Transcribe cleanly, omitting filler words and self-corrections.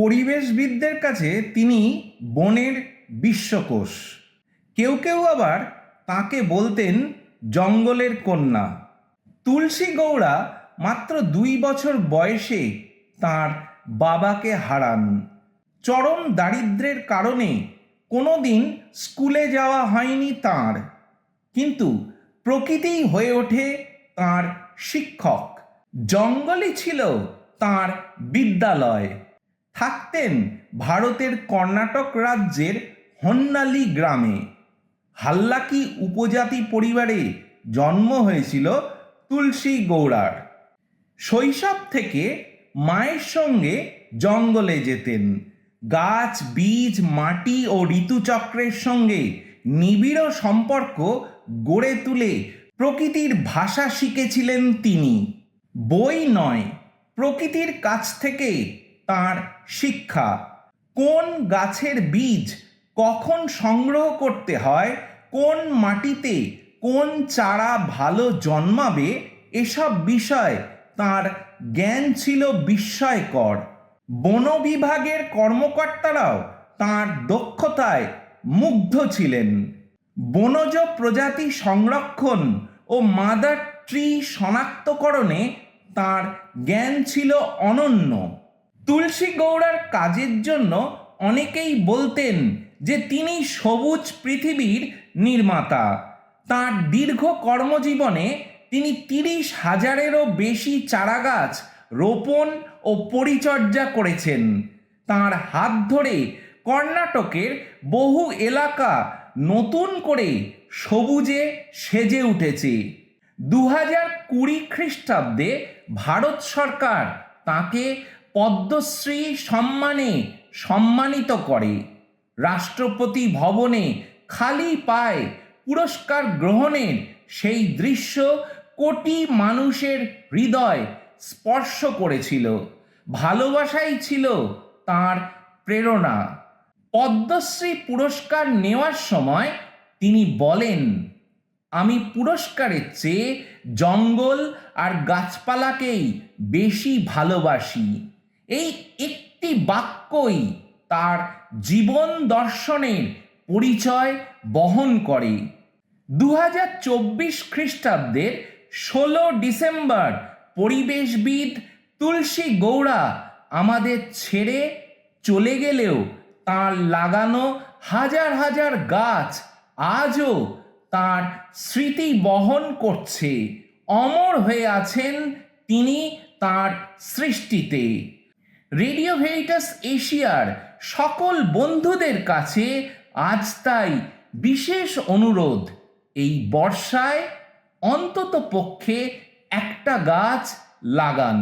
পরিবেশবিদদের কাছে তিনি বনের বিশ্বকোষ। কেউ কেউ আবার তাকে বলতেন জঙ্গলের কন্যা। তুলসী গৌড়া মাত্র 2 বছর বয়সে তার বাবাকে হারান। চরম দারিদ্র্যের কারণে কোনোদিন স্কুলে যাওয়া হয়নি তাঁর, কিন্তু প্রকৃতিই হয়ে ওঠে তাঁর শিক্ষক। জঙ্গলই ছিল তাঁর বিদ্যালয়। থাকতেন ভারতের কর্ণাটক রাজ্যের হন্নালি গ্রামে। হাল্লাকি উপজাতি পরিবারে জন্ম হয়েছিল তুলসী গৌড়ার। শৈশব থেকে মায়ের সঙ্গে জঙ্গলে যেতেন। গাছ, বীজ, মাটি ও ঋতুচক্রের সঙ্গে নিবিড় সম্পর্ক গড়ে তুলে প্রকৃতির ভাষা শিখেছিলেন তিনি। বই নয়, প্রকৃতির কাছ থেকে তার শিক্ষা। কোন গাছের বীজ কখন সংগ্রহ করতে হয়, কোন মাটিতে কোন চারা ভালো জন্মাবে, এসব বিষয় তার জ্ঞান ছিল বিস্ময়কর। বন বিভাগের কর্মকর্তারাও তার দক্ষতায় মুগ্ধ ছিলেন। বনজ প্রজাতি সংরক্ষণ ও মাদার ট্রি শনাক্তকরণে তার জ্ঞান ছিল অনন্য। তুলসী গৌড়ার কাজের জন্য অনেকেই বলতেন যে তিনি সবুজ পৃথিবীর নির্মাতা। তাঁর দীর্ঘ কর্মজীবনে তিনি 30,000-এরও বেশি চারাগাছ রোপণ ও পরিচর্যা করেছেন। তাঁর হাত ধরে কর্ণাটকের বহু এলাকা নতুন করে সবুজে সেজে উঠেছে। 2020 খ্রিস্টাব্দে ভারত সরকার তাঁকে পদ্মশ্রী সম্মানে সম্মানিত করে। রাষ্ট্রপতি ভবনে খালি পায়ে পুরস্কার গ্রহণের সেই দৃশ্য কোটি মানুষের হৃদয় স্পর্শ করেছিল। ভালোবাসাই ছিল তাঁর প্রেরণা। পদ্মশ্রী পুরস্কার নেওয়ার সময় তিনি বলেন, আমি পুরস্কারের চেয়ে জঙ্গল আর গাছপালাকেই বেশি ভালোবাসি। এই একটি বাক্যই তার জীবন দর্শনের পরিচয় বহন করে। 2024 খ্রিস্টাব্দের 16 ডিসেম্বর পরিবেশবিদ তুলসী গৌড়া আমাদের ছেড়ে চলে গেলেও তাঁর লাগানো হাজার হাজার গাছ আজও তাঁর স্মৃতি বহন করছে। অমর হয়ে আছেন তিনি তাঁর সৃষ্টিতে। রেডিও ভেরিটাস এশিয়ার সকল বন্ধুদের কাছে আজ তাই বিশেষ অনুরোধ, এই বর্ষায় অন্তত পক্ষে একটা গাছ লাগান।